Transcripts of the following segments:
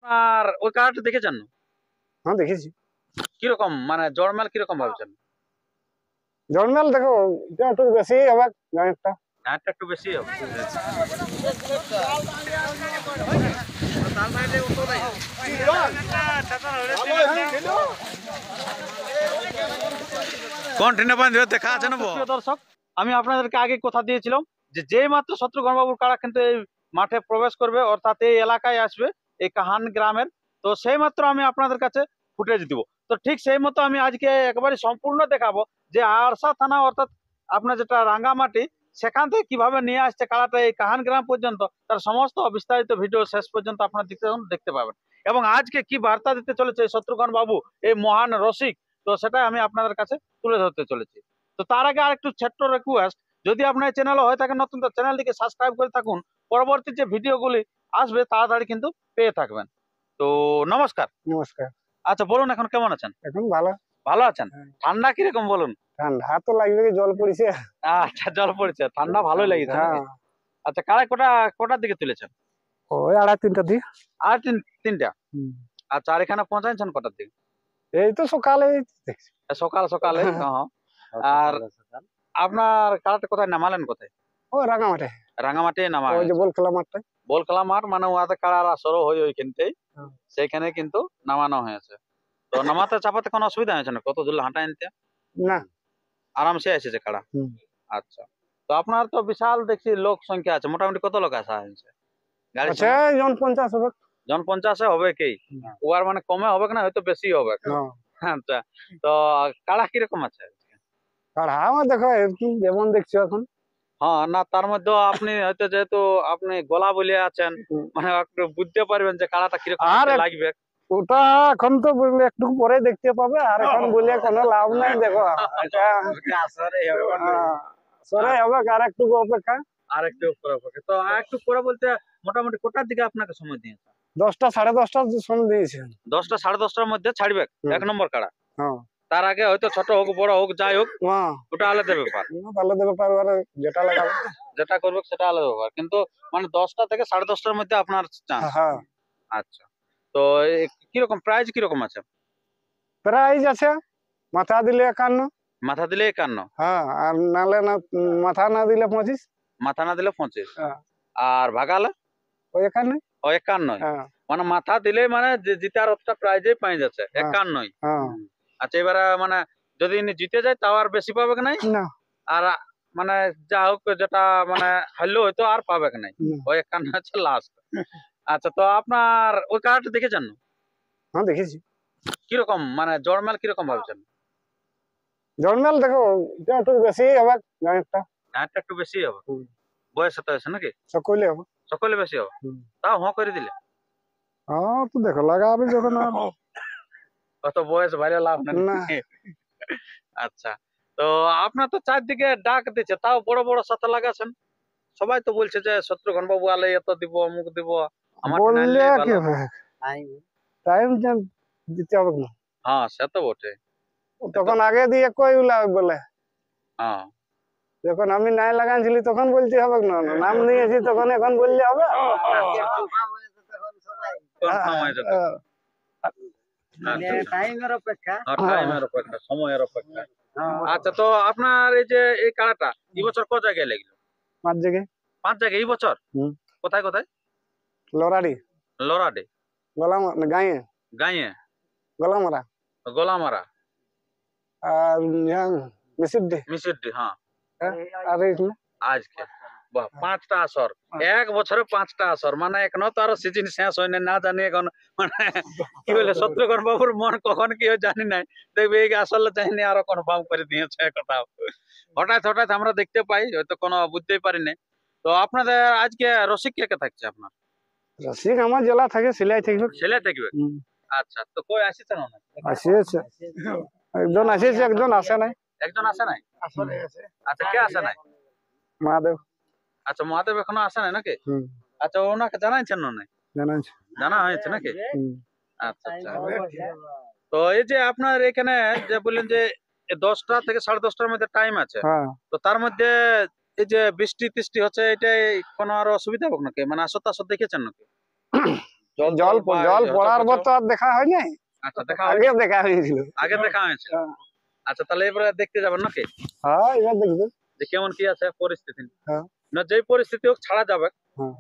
আর ওই কাড়াটা দেখেছেন? হ্যাঁ দেখেছি। কিরকম মানে জড়মেল কিরকম ভাবছেন? জন্মেল দেখো এটা একটু বেশি হবে গাঁয়েরটা। গাঁটটা একটু বেশি হবে। দেখা আছে না প্রিয় দর্শক, আমি আপনাদেরকে আগে কথা দিয়েছিলাম যে যেই মাত্র শত্রুঘ্নবাবুর কাড়া কিন্তু এই মাঠে প্রবেশ করবে, অর্থাৎ এই এলাকায় আসবে, এই কাহান গ্রামের, তো সেই মাত্র আমি আপনাদের কাছে ফুটেজ দিব। তো ঠিক সেই মতো আমি আজকে একবারে সম্পূর্ণ দেখাবো যে আরসা থানা অর্থাৎ আপনার যেটা রাঙ্গামাটি, সেখান থেকে কিভাবে নিয়ে আসছে কাড়াটা এই কাহান গ্রাম পর্যন্ত, তার সমস্ত বিস্তারিত ভিডিও শেষ পর্যন্ত আপনারা দেখতে পাবেন। এবং আজকে কি বার্তা দিতে চলেছে এই শত্রুঘ্ন বাবু, এই মহান রসিক, তো সেটা আমি আপনাদের কাছে তুলে ধরতে চলেছি। তো তার আগে আর একটু ছোট্ট রিকোয়েস্ট, যদি আপনার চ্যানেল হয়ে থাকে নতুন, তো চ্যানেলটিকে সাবস্ক্রাইব করে থাকুন, পরবর্তী যে ভিডিওগুলি আসবে তাড়াতাড়ি কিন্তু পেয়ে থাকবেন। তো নমস্কার। নমস্কার। আচ্ছা বলুন, এখন কেমন আছেন? এখন ভালো। ভালো আছেন? ঠান্ডা কিরকম বলুন? ঠান্ডা তো লাগবে, জল পড়িছে। আচ্ছা, জল পড়েছে, ঠান্ডা ভালোই লেগেছে নাকি? হ্যাঁ। আচ্ছা, কারা কোটার দিকে তুলেছেন? ওই 2:30 দিয়ে। আর তিনটা। আচ্ছা, আর এখানে পৌঁছাচ্ছেন কটার দিকে? এই তো সকালে দেখছি। সকাল সকালে। হ্যাঁ। আর আপনার কারাটা কোথায় নামালেন, কোথায়? ওই রাঙামাঠে। রাঙামাটি নামা ওই যে বল খেলা মাঠটা। বল খেলা মাঠ, মানে ওয়াতে কারার আসরও হয় ওইখানটাই, হ্যাঁ। সেইখানে কিন্তু নামানো হয়েছে। তো নামাতে চাপাতে কোনো অসুবিধা হয়েছে না? কত দূর হাঁটা আনতে? না, আরামসে এসেছে কারা। আচ্ছা, তো আপনার তো বিশাল দেখছি লোক সংখ্যা আছে, মোটামুটি কত লোক আসা হয়েছে গাড়ি? আচ্ছা জন 50 হবে। জন 50 হবে কি? ওয়ার মানে কমে হবে না, হয়তো বেশি হবে। আচ্ছা, তো কাড়া কিরকম আছে? আর আমার দেখো এরকম যেমন দেখছো এখন। হ্যাঁ, না তার মধ্যে আপনি হয়তো যেহেতু আপনি গলা বলে আছেন, মানে একটু বুঝতে পারবেন যে কাড়াটা কিরকম লাগবে। ওটা এখন তো বললে একটু পরে দেখতে পাবে, আর এখন বলে কোনো লাভ নাই। দেখো এটা সরে হবে, আর একটু অপেক্ষা। আর একটু অপেক্ষা, তো আর একটু পরে বলতে মোটামুটি কোটার দিকে আপনাকে সময় দিয়েছে? 10টা 10:30 সময় দিয়েছেন। 10টা 10:30টার মধ্যে ছাড়বে এক নম্বর কাড়া। হ্যাঁ। তার আগে হয়তো ছোট হোক বড় হোক যাই হোক, ওটা আলাদা ব্যাপার। আলাদা ব্যাপার, যেটা লাগাবে যেটা করবে সেটা আলাদা ব্যাপার, কিন্তু মানে 10টা থেকে 10:30টার মধ্যে আপনার চান্স। আচ্ছা, তো কিরকম প্রাইস কিরকম আছে? প্রাইস আছে মাথা দিলে 51। মাথা দিলে 51? হ্যাঁ, আর নালে না, মাথা না দিলে 25। মাথা না দিলে 25। আর ভাগালে ওই 51। ও 51। মানে মাথা দিলে মানে জিতার অতটা প্রাইজে পাই যাচ্ছে 51। আচ্ছা, এবারে মানে যদি জিতে যায় তাও আর বেশি পাবে নাই, আর মানে যা হোক যেটা মানে হারলো হয়তো আর পাবে নাই, ওই 51 হচ্ছে লাস্ট। আচ্ছা, তো আপনার ওই কার্ডটা দেখেছেন? হ্যাঁ দেখেছি। কিরকম মানে জড়মেল কিরকম ভাবছেন? জন্মেল দেখো এটা একটু বেশি হবে গাঁয়েরটা। গাঁটটা একটু বেশি হবে, বয়স তো হয়েছে নাকি? সকলে হবে। সকলে বেশি হবে, তাও হ্যাঁ করে দিলে। হ্যাঁ তো দেখো লাগাবে যখন। অত বয়স বাইরে লাভ নেই। আচ্ছা, তো আপনার তো চারদিকে ডাক দিচ্ছে, তাও বড় বড় সাথে লাগাছেন। সবাই তো বলছে যে শত্রুঘ্ন বাবু আলে এত দিব, অমুক দিব, আমার বললে কি হবে, টাইম দিতে হবে না। হ্যাঁ, সে তো বটে। তখন আগে দিয়ে কই বলে, হ্যাঁ, যখন আমি নাই লাগাইছিলি তখন বলতে হবে না, নাম নিয়েছি তখন এখন বললে হবে। টাইমের অপেক্ষা, সময়ের অপেক্ষা। আচ্ছা, তো আপনার এই যে এই কাড়াটা এই বছর কত জায়গায় লাগলো? 5 জায়গায়। 5 জায়গায় এই বছর? কোথায় কোথায়? লরাডি, লরাডি, গাঁয়ে গাঁয়ে, গলামারা, গোলামারা, আর মিসিডি। হ্যাঁ, আর আজকে বাহ, 5টা আসর এক বছরে, 5টা আসর, মানে এখনো তো আরো সিজন শেষ হয়নি, না জানি এখন মানে কি বলে শত্রুঘ্ন বাবুর মন কখন কি হয় জানি নাই, দেখবে এই আসলে চাইনি আরো কনফার্ম করে দিয়েছে কোথাও। হঠাৎ হঠাৎ আমরা দেখতে পাই, হয়তো কোনো বুঝতেই পারি না। তো আপনাদের আজকে রসিক কে কে থাকছে? আপনার রসিক আমার জেলা থাকে, সিলাই থাকবে। সিলাই থাকবে? আচ্ছা, তো কই আসিছেন? আসিয়েছে, একজন আসিয়েছে, একজন আসে নাই। একজন আসে নাই? আচ্ছা, কে আসে নাই? মহাদেব। আচ্ছা, মহাদেব এখনো আসে নাই নাকি? আচ্ছা, ওনাকে জানাইছেন না? জানা হয়েছে নাকি? আচ্ছা আচ্ছা। তো এই যে আপনার এখানে যে বললেন যে 10টা থেকে 10:30টার মধ্যে টাইম আছে, তো তার মধ্যে এই যে বৃষ্টি টিষ্টি হচ্ছে, এটাই কোনো আরো অসুবিধা হোক নাকি? মানে আসর দেখেছেন নাকি? জল জল বা জল পড়ার পর হচর-পচর? তো আর দেখা হয় নাই, আচ্ছা, দেখা আগে হয়েছে? দেখা হয়েছিল। আগে দেখা হয়েছে। আচ্ছা, তাহলে এবারে দেখতে যাবেন নাকি? হ্যাঁ এবার দেখবে। যে কেমন কি আছে পরিস্থিতি। হ্যাঁ। না যেই পরিস্থিতি হোক ছাড়া যাবে। হ্যাঁ।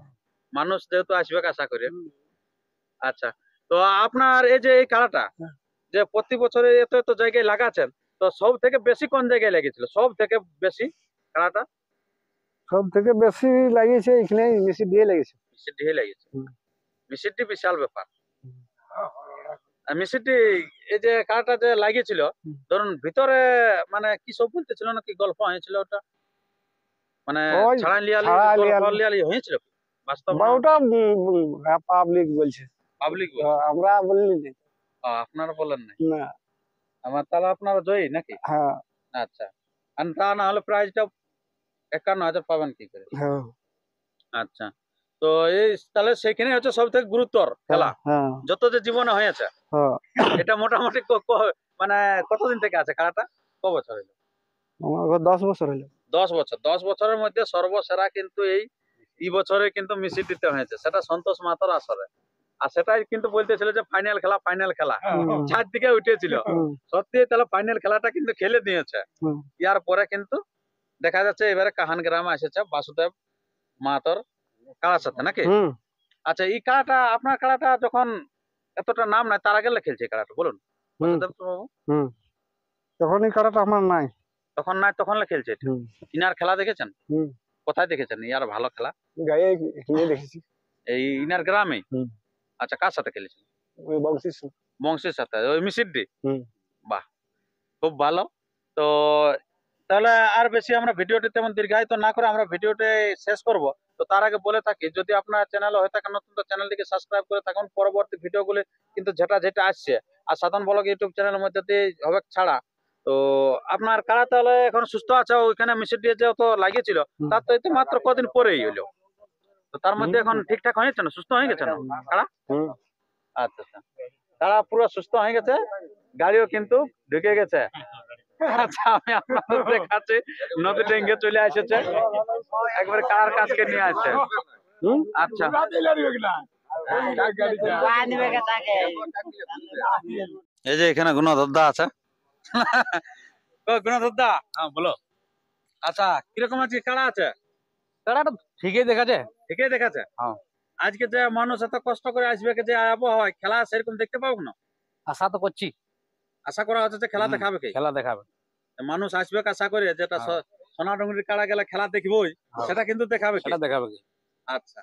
মানুষ যেহেতু আসবে আশা করি। আচ্ছা, তো আপনার এই যে এই কাড়াটা হ্যাঁ। যে প্রতি বছরে এত এত জায়গায় লাগাচ্ছেন, তো সব থেকে বেশি কোন জায়গায় লেগেছিল? সব থেকে বেশি কাড়াটা সব থেকে বেশি লাগিয়েছে এখানে মিশি দিয়ে লেগেছে। মিষ্টি লেগেছে। হুম। মিষ্টি বিশাল ব্যাপার। হুম। আর মিষ্টি এই যে কাড়াটা যে লাগিয়েছিল, হুম। ধরুন ভিতরে মানে কি সব বলতেছিল না কি গল্প হয়েছিল ওটা? মানে ওই ছাড়া লিয়ালি ছাড়া গল্প লিয়ালি। লিয়ালি হয়েছিল কি? বাস্তব বা না ওটা পাবলিক বলছে, পাবলিক তো আমরা বললি না। আপনারা বলেন নাই। না। আমার তাহলে আপনারা জয়ী নাকি? হ্যাঁ। আচ্ছা, আর তা না হলে প্রাইজটা ৫১,০০০ পাবেন কি করে? হ্যাঁ। আচ্ছা, তো এই তাহলে সেখানে হচ্ছে সব থেকে গুরুত্বর খেলা হ্যাঁ। যত যে জীবনে হয়েছে। হ্যাঁ। এটা মোটামুটি মানে কতদিন থেকে আছে খেলাটা? ক বছর হলো? আমার 10 বছর হলো। 10 বছর। 10 বছরের মধ্যে সর্বসেরা কিন্তু এই বছরে কিন্তু মিছিল দিতে হয়েছে, সেটা সন্তোষ মাহাতোর আসরে। আর সেটাই কিন্তু বলতেছিল যে ফাইনাল খেলা, ফাইনাল খেলা। হুম। চারদিকে উঠেছিল। হুম। সত্যি তাহলে ফাইনাল খেলাটা কিন্তু খেলে দিয়েছে। হুম। ইয়ার পরে কিন্তু দেখা যাচ্ছে এবারে কাহান গ্রামে এসেছে বাসুদেব মাহাতোর কাড়ার সাথে নাকি? হুম। আচ্ছা, এই কাড়াটা আপনার কাড়াটা যখন এতটা নাম নাই তার আগে খেলছে এই কাড়াটা বলুন বাসুদেব বাবু? হুম। তখন এই কাড়াটা আমার নাই। তখন নাই তখন খেলছে এটা। হুম। ইনার খেলা দেখেছেন? হুম। কোথায় দেখেছেন ইয়ার ভালো খেলা? গায়ে এখানে দেখেছি। এই ইনার গ্রামে? হুম। আচ্ছা, কার সাথে খেলেছেন? ওই বংশীর সঙ্গে। বংশীর সাথে, ওই মিসিড্ডি? হুম। বাহ, খুব ভালো। তো তাহলে আর বেশি আমরা ভিডিওটি তেমন দীর্ঘায়িত না করে আমরা ভিডিওটি শেষ করব। তো তার আগে বলে থাকি, যদি আপনার চ্যানেল হয়ে থাকে নতুন, তো চ্যানেলটিকে সাবস্ক্রাইব করে থাকুন। পরবর্তী ভিডিওগুলি কিন্তু যেটা যেটা আসছে আর সাধারণ ব্লগ ইউটিউব চ্যানেলের মধ্যে দিয়ে হবে ছাড়া। তো আপনার কাড়া তাহলে এখন সুস্থ আছে? ওইখানে মিষ্টি দিয়ে যে তো লাগিয়েছিল তার তো এই তো মাত্র কদিন পরেই হইলো, তো তার মধ্যে এখন ঠিকঠাক হয়েছে না? সুস্থ হয়ে গেছে না কাড়া? আচ্ছা আচ্ছা, কাড়া পুরো সুস্থ হয়ে গেছে, গাড়িও কিন্তু ঢুকে গেছে। আচ্ছা, আমি আপনাদের দেখাচ্ছি নদী ডেঙ্গে চলে এসেছে, একবারে কার কাছকে নিয়ে আসছে। আচ্ছা, এই যে এখানে গুণধরদা আছে। গুণধরদা, হ্যাঁ বলো। আচ্ছা, কিরকম আছে কাড়া আছে? কাড়াটা ঠিকই দেখাচ্ছে। ঠিকই দেখাচ্ছে। হ্যাঁ। আজকে যে মানুষ এত কষ্ট করে আসবে, যে আবহাওয়া খেলা সেরকম দেখতে পাবো না? আশা তো করছি আশা করা হচ্ছে যে খেলা দেখাবে কি? খেলা দেখাবে। মানুষ আসবে আশা করে, যেটা সোনাডুঙ্গরির কাড়া গেলে খেলা দেখবই, সেটা কিন্তু দেখাবে কি? সেটা দেখাবে কি? আচ্ছা,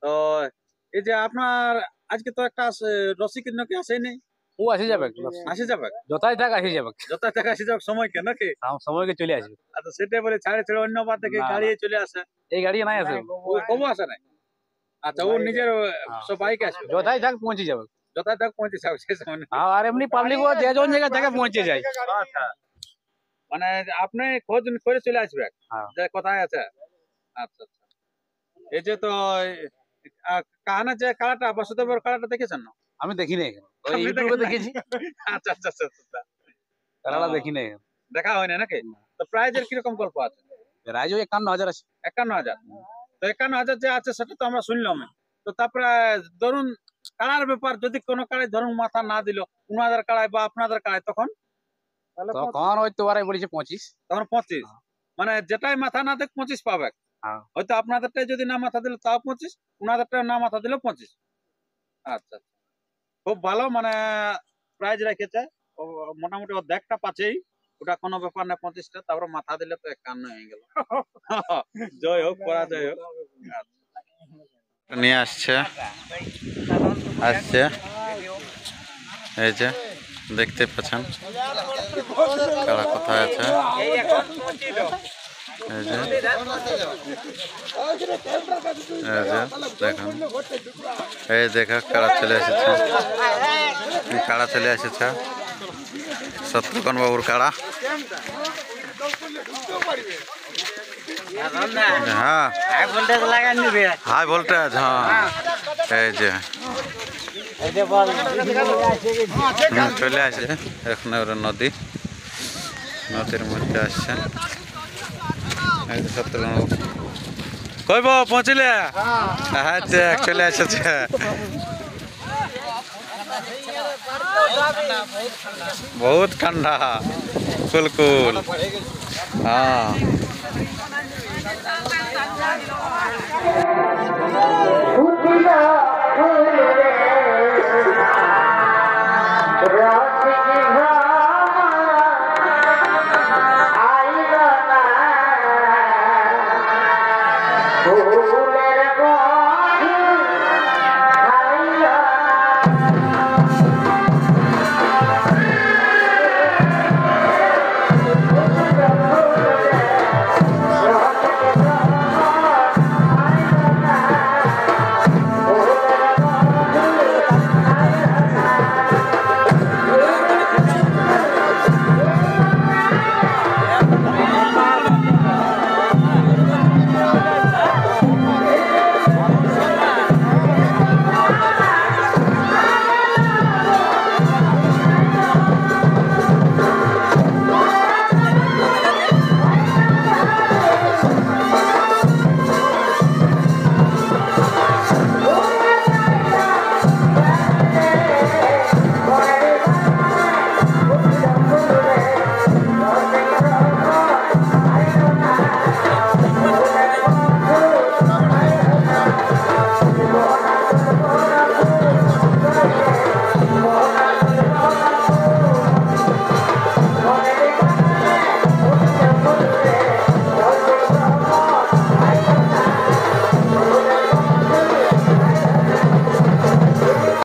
তো এই যে আপনার আজকে তো একটা রসিক নাকি আসেনি? ও আসে যাবে, আসে যাবে, যথাই থাক আসে যাবে, যথায় টাকা আসে যাবে সময় কেন নাকি? সময়কে চলে আসবে। আচ্ছা, সেটাই বলে ছাড়ে ছেড়ে অন্য বার থেকে না, গাড়ি চলে আসে। এই গাড়ি নাই আসে, ও কবু আসে নাই? আচ্ছা, ও নিজের সব বাইক আসবে, যথাই থাক পৌঁছে যাবে। যথায় থাক পৌঁছে যাবে সেই সময়। আর এমনি পাবলিক যে জন জায়গা থেকে পৌঁছে যায়। আচ্ছা, মানে আপনি খোঁজ করে চলে আসবে হ্যাঁ। যে কোথায় আছে। আচ্ছা আচ্ছা, এই যে তো কাহানা যে কাড়াটা বাসুদেবের কাড়াটা দেখেছেন না? আমি দেখি নাই, ওই আপনি ইউটিউবে দেখেন নাই? দেখেছি, আচ্ছা আচ্ছা আচ্ছা আচ্ছা, কাড়াটা দেখি নাই। দেখা হয় না নাকি? তো প্রাইজের কিরকম গল্প আছে? রাইজও 51,000 আছে। ৫১,০০০। তো ৫১,০০০ যে আছে সেটা তো আমরা শুনলাম। তো তারপরে ধরুন কাড়ার ব্যাপার, যদি কোনো কাড়ায় ধরুন মাথা না দিল, উনাদের কাড়ায় বা আপনাদের কাড়ায়, তখন তখন হয়তো ওরাই বলেছে 25। তখন 25, মানে যেটাই মাথা না দেখ 25 পাবে। হ্যাঁ। হয়তো আপনাদেরটাই যদি না মাথা দিল তাও 25, উনাদেরটা না মাথা দিলেও 25। আচ্ছা, খুব ভালো, মানে প্রাইজ রেখেছে। মোটামুটি অর্ধেকটা পাচ্ছেই, ওটা কোনো ব্যাপার না 25টা, তারপরে মাথা দিলে তো 51 হয়ে গেল। জয় হোক, পরাজয় হোক। নিয়ে আসছে এই যে দেখতে পাচ্ছেন কারা কোথায় আছে। এই যে দেখুন, এই দেখা কারা চলে এসেছে, কারা চলে এসেছে শত্রুঘ্ন বাবুর কারা। হ্যাঁ, হাই ভোল্টেজ। হ্যাঁ, এই যে চলে আসে এখন ওরা নদীর মধ্যে আসছে। কইব পৌঁছলে? হ্যাঁ, চলে এসেছে। बहुत ठंडा कुल कुल हाँ Hãy subscribe cho kênh Ghiền Mì Gõ để không bỏ lỡ